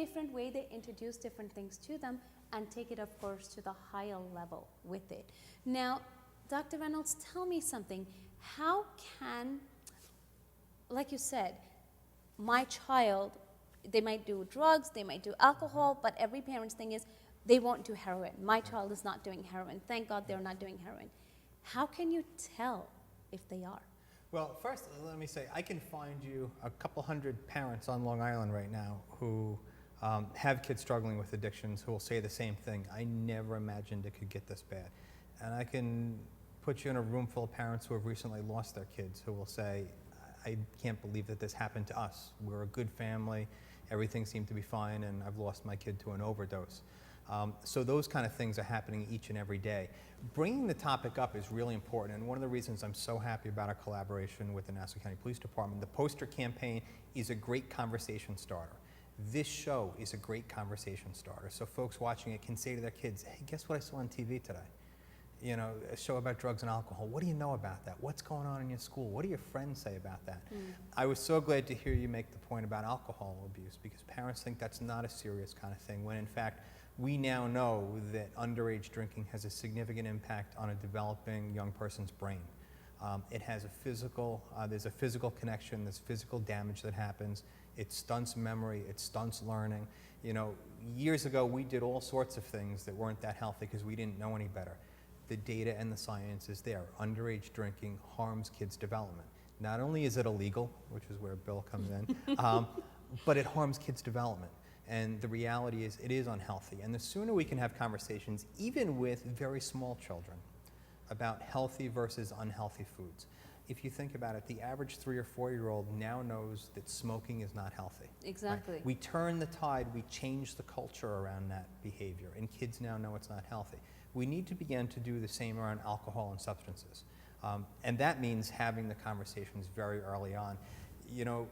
different way they introduce different things to them and take it, of course, to the higher level with it. Now, Dr. Reynolds, tell me something. How can, like you said, my child, they might do drugs, they might do alcohol, but every parent's thing is they won't do heroin. My child is not doing heroin. Thank God they're not doing heroin. How can you tell if they are? Well, first, let me say, I can find you a couple hundred parents on Long Island right now who have kids struggling with addictions who will say the same thing. I never imagined it could get this bad. And I can put you in a room full of parents who have recently lost their kids who will say, I can't believe that this happened to us. We're a good family. Everything seemed to be fine, and I've lost my kid to an overdose. So those kind of things are happening each and every day. Bringing the topic up is really important, and one of the reasons I'm so happy about our collaboration with the Nassau County Police Department, the poster campaign is a great conversation starter. This show is a great conversation starter, so folks watching it can say to their kids, hey, guess what I saw on TV today? You know, a show about drugs and alcohol. What do you know about that? What's going on in your school? What do your friends say about that? I was so glad to hear you make the point about alcohol abuse, because parents think that's not a serious kind of thing, when in fact, we now know that underage drinking has a significant impact on a developing young person's brain. It has a physical, there's a physical connection, there's physical damage that happens. It stunts memory, it stunts learning. You know, years ago, we did all sorts of things that weren't that healthy because we didn't know any better. The data and the science is there. Underage drinking harms kids' development. Not only is it illegal, which is where Bill comes in, but it harms kids' development. And the reality is it is unhealthy. And the sooner we can have conversations, even with very small children, about healthy versus unhealthy foods. If you think about it, the average 3 or 4-year-old now knows that smoking is not healthy. Exactly. Right? We turn the tide, we change the culture around that behavior, and kids now know it's not healthy. We need to begin to do the same around alcohol and substances. And that means having the conversations very early on. You know,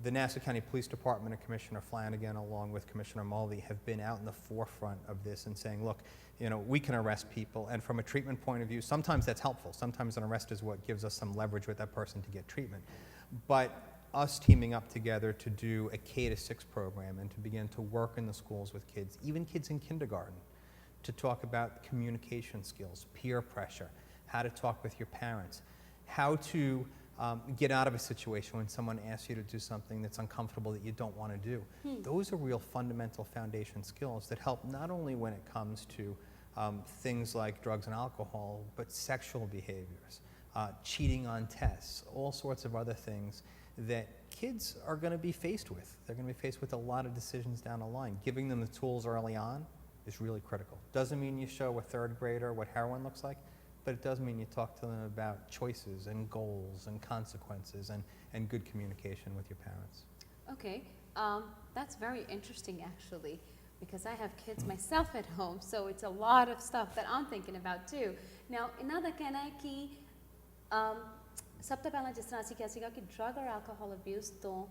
the Nassau County Police Department and Commissioner Flanagan, along with Commissioner Mulvey, have been out in the forefront of this and saying, look, you know, we can arrest people, and from a treatment point of view, sometimes that's helpful. Sometimes an arrest is what gives us some leverage with that person to get treatment. But us teaming up together to do a K-6 program and to begin to work in the schools with kids, even kids in kindergarten, to talk about communication skills, peer pressure, how to talk with your parents, how to get out of a situation when someone asks you to do something that's uncomfortable that you don't want to do. Those are real fundamental foundation skills that help not only when it comes to things like drugs and alcohol, but sexual behaviors, cheating on tests, all sorts of other things that kids are going to be faced with. They're going to be faced with a lot of decisions down the line. Giving them the tools early on is really critical. Doesn't mean you show a 3rd grader what heroin looks like, but it does mean you talk to them about choices and goals and consequences and good communication with your parents. Okay, that's very interesting actually, because I have kids myself at home, so it's a lot of stuff that I'm thinking about too. Now, ਇਹਨਾਂ ਦਾ ਕਹਿਣਾ ਹੈ ਕਿ ਸਭ ਤੋਂ ਪਹਿਲਾਂ ਜਿਸ ਤਰ੍ਹਾਂ ਅਸੀਂ ਕਿਹਾ ਸੀਗਾ ਕਿ ਡਰਗ ਔਰ ਐਲਕੋਹਲ ਅਬਿਊਜ਼ ਤੋਂ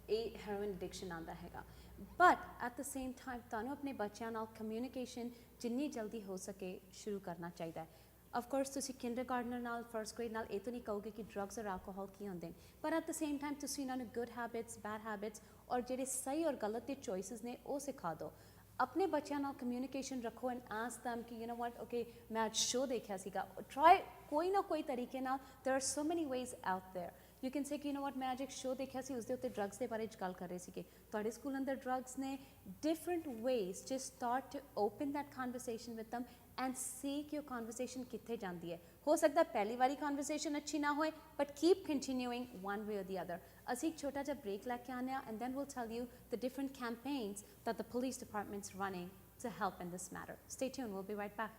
ਇਹ ਹੈਰੋਇਨ ਐਡਿਕਸ਼ਨ ਆਉਂਦਾ ਹੈਗਾ, but at the same time ਤੁਹਾਨੂੰ ਆਪਣੇ ਬੱਚਿਆਂ ਨਾਲ ਕਮਿਊਨੀਕੇਸ਼ਨ ਜਿੰਨੀ ਜਲਦੀ ਹੋ ਸਕੇ ਸ਼ੁਰੂ ਕਰਨਾ ਚਾਹੀਦਾ ਹੈ। Of course, ਤੁਸੀਂ kindergartner ਨਾਲ first grade ਨਾਲ ਇਹ ਤਾਂ ਨਹੀਂ ਕਹੋਗੇ ਕਿ drugs or alcohol ਕੀ ਹੁੰਦੇ ਨੇ, but at the same time ਤੁਸੀਂ ਇਹਨਾਂ ਨੂੰ good habits, bad habits ਔਰ ਜਿਹੜੇ ਸਹੀ ਔਰ ਗਲਤ ਦੇ choices ਨੇ ਉਹ ਸਿਖਾ ਦਿਓ। ਆਪਣੇ ਬੱਚਿਆਂ ਨਾਲ communication ਰੱਖੋ and ask them ਕਿ you know what, okay, ਮੈਂ ਅੱਜ show ਦੇਖਿਆ ਸੀਗਾ, try ਕੋਈ ਨਾ ਕੋਈ ਤਰੀਕੇ ਨਾਲ, there are so many ways out there. You can say ਕਿ you know what, ਮੈਂ ਅੱਜ ਇੱਕ show ਦੇਖਿਆ ਸੀ, ਉਸਦੇ ਉੱਤੇ drugs ਦੇ ਬਾਰੇ ਗੱਲ ਕਰ ਰਹੇ ਸੀਗੇ, ਤੁਹਾਡੇ ਸਕੂਲ ਅੰਦਰ drugs ਨੇ, different ways, just start to open that conversation with them and see कि your conversation कित्थे जाती है। हो सकता है पहली वाली conversation अच्छी ना होए, but keep continuing one way or the other. असी एक छोटा सा break लेके आने हैं, and then we'll tell you the different campaigns that the police department's running to help in this matter. Stay tuned, we'll be right back.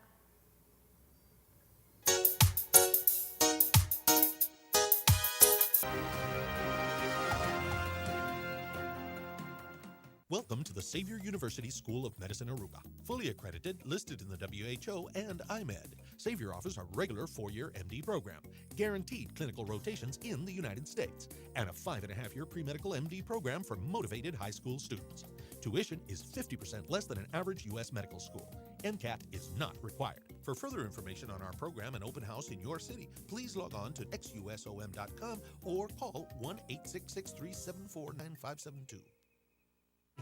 Welcome to the Xavier University School of Medicine Aruba. Fully accredited, listed in the WHO and IMED. Xavier offers a regular 4-year MD program, guaranteed clinical rotations in the United States, and a 5.5-year pre-medical MD program for motivated high school students. Tuition is 50% less than an average U.S. medical school. MCAT is not required. For further information on our program and open house in your city, please log on to xusom.com or call 1-866-374-9572.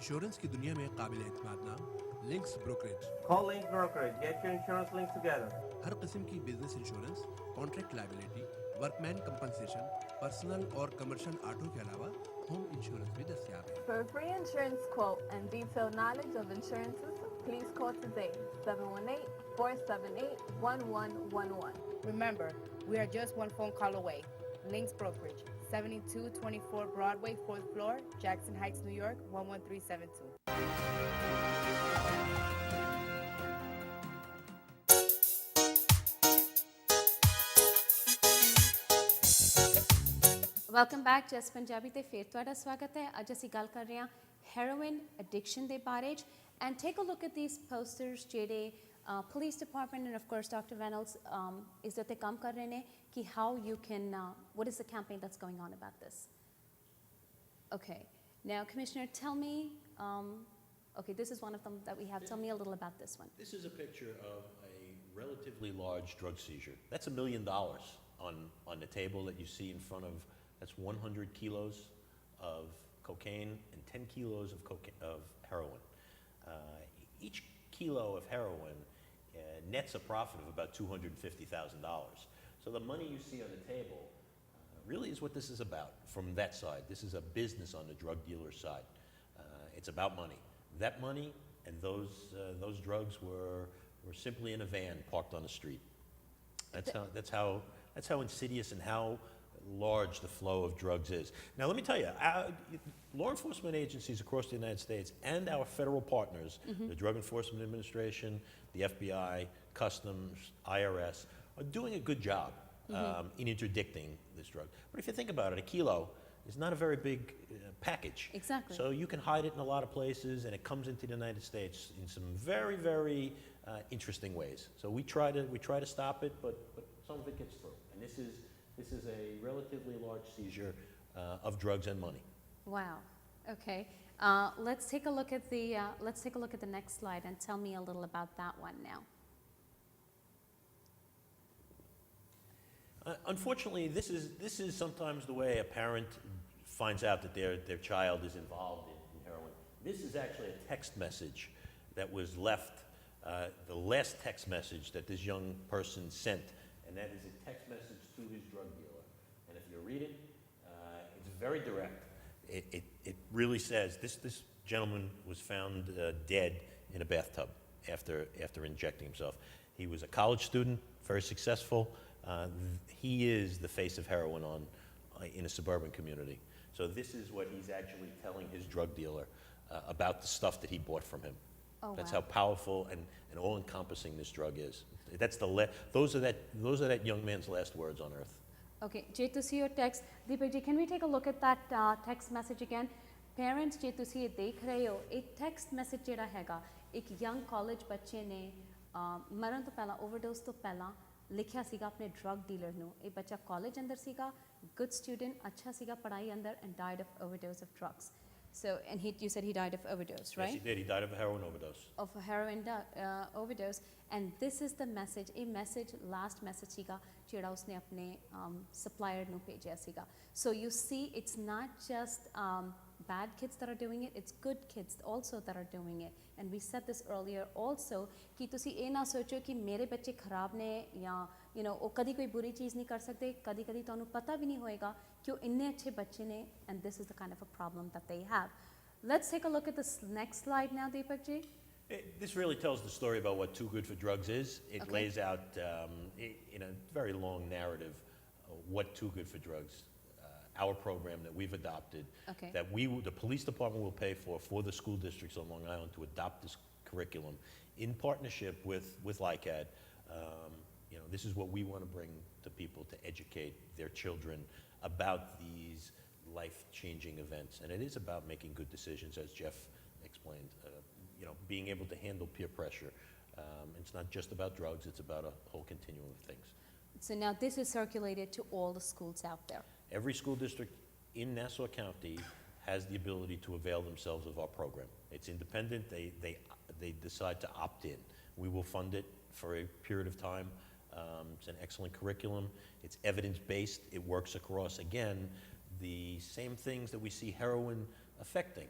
Insurance की दुनिया में काबिल एतमाद नाम links brokerage. Call Link Brokerage. Get your insurance linked together. हर किस्म की business insurance, contract liability, workman compensation, personal और commercial auto के अलावा होम इंश्योरेंस भी दस्तयाब है। For a free insurance quote and detailed knowledge of insurances, please call today 718-478-1111. Remember, we are just one phone call away. Links Brokerage, 7224 Broadway, 4th floor, Jackson Heights, New York, 11372. Welcome back Jas Punjabi ਤੇ ਫਿਰ ਤੁਹਾਡਾ ਸਵਾਗਤ ਹੈ। ਅੱਜ ਅਸੀਂ ਗੱਲ ਕਰ ਰਹੇ ਹਾਂ ਹੈਰੋਇਨ ਐਡਿਕਸ਼ਨ ਦੇ ਬਾਰੇ 'ਚ and take a look at these posters ਜਿਹੜੇ police department and of course doctor ਵੈਨਲਸ ਇਸ ਦੇ ਉੱਤੇ ਕੰਮ ਕਰ ਰਹੇ ਨੇ ਕਿ how you can what is the campaign that's going on about this? Okay, now Commissioner, tell me, okay, this is one of them that we have. Tell me a little about this one. This is a picture of a relatively large drug seizure. That's $1 million on the table that you see in front of. That's 100 kilos of cocaine and 10 kilos of heroin. Each kilo of heroin nets a profit of about $250,000. So the money you see on the table really is what this is about from that side. This is a business on the drug dealer's side. It's about money. That money and those drugs were simply in a van parked on the street. That's how insidious and how large the flow of drugs is. Now, let me tell you, law enforcement agencies across the United States and our federal partners, the Drug Enforcement Administration, the FBI, Customs, IRS, are doing a good job in interdicting this drug. But if you think about it, a kilo is not a very big package. Exactly. So you can hide it in a lot of places, and it comes into the United States in some very, very interesting ways. So we try to stop it, but some of it gets through. And this is a relatively large seizure of drugs and money. Wow. Okay. Let's take a look at the next slide and tell me a little about that one now. Unfortunately, this is sometimes the way a parent finds out that their child is involved in heroin. This is actually a text message that was left, the last text message that this young person sent, and that is a text message to his drug dealer. And if you read it, it's very direct. It really says this gentleman was found dead in a bathtub after injecting himself. He was a college student, very successful. He is the face of heroin in a suburban community. So this is what he's actually telling his drug dealer about the stuff that he bought from him. Oh, That's wow. how powerful and all-encompassing this drug is. Those are that young man's last words on earth. Okay, ਜੇ ਤੁਸੀਂ ਉਹ text, Deepak ji, can we take a look at that text message again? Parents, ਜੇ ਤੁਸੀਂ ਇਹ ਦੇਖ ਰਹੇ ਹੋ, ਇਹ text message ਜਿਹੜਾ ਹੈਗਾ, ਇੱਕ young college ਬੱਚੇ ਨੇ ਮਰਨ ਤੋਂ ਪਹਿਲਾਂ, overdose ਤੋਂ ਪਹਿਲਾਂ ਲਿਖਿਆ ਸੀਗਾ ਆਪਣੇ drug dealer ਨੂੰ। ਇਹ ਬੱਚਾ college ਅੰਦਰ ਸੀਗਾ, good student, ਅੱਛਾ ਸੀਗਾ ਪੜ੍ਹਾਈ ਅੰਦਰ, and died of overdose of drugs. So, and you said he died of overdose, right? Yes, he did. He died of a heroin overdose. Of a heroin overdose, and this is the message, a message, last message ਸੀਗਾ ਜਿਹੜਾ ਉਸਨੇ ਆਪਣੇ supplier ਨੂੰ ਭੇਜਿਆ ਸੀਗਾ. So you see, it's not just bad kids that are doing it, it's good kids also that are doing it. And we said this earlier also ਕਿ ਤੁਸੀਂ ਇਹ ਨਾ ਸੋਚੋ ਕਿ ਮੇਰੇ ਬੱਚੇ ਖਰਾਬ ਨੇ ਜਾਂ ਉਹ ਕਦੀ ਕੋਈ ਬੁਰੀ ਚੀਜ਼ ਨਹੀਂ ਕਰ ਸਕਦੇ, ਕਦੀ ਕਦੀ ਤੁਹਾਨੂੰ ਪਤਾ ਵੀ ਨਹੀਂ ਹੋਏਗਾ ਕਿ ਉਹ ਇੰਨੇ ਅੱਛੇ ਬੱਚੇ ਨੇ, and this is the kind of a problem that they have. Let's take a look at this next slide now, Deepak ji. This really tells the story about what Too Good for Drugs is. It Okay. lays out in a very long narrative what Too Good for Drugs, our program that we've adopted, Okay. that the police department will pay for the school districts on Long Island to adopt this curriculum in partnership with LICAD. This is what we want to bring to people to educate their children about these life-changing events. And it is about making good decisions, as Jeff explained. Being able to handle peer pressure. It's not just about drugs, it's about a whole continuum of things. So now this is circulated to all the schools out there. Every school district in Nassau County has the ability to avail themselves of our program. It's independent, they decide to opt in. We will fund it for a period of time. It's an excellent curriculum, it's evidence-based, it works across, again, the same things that we see heroin affecting.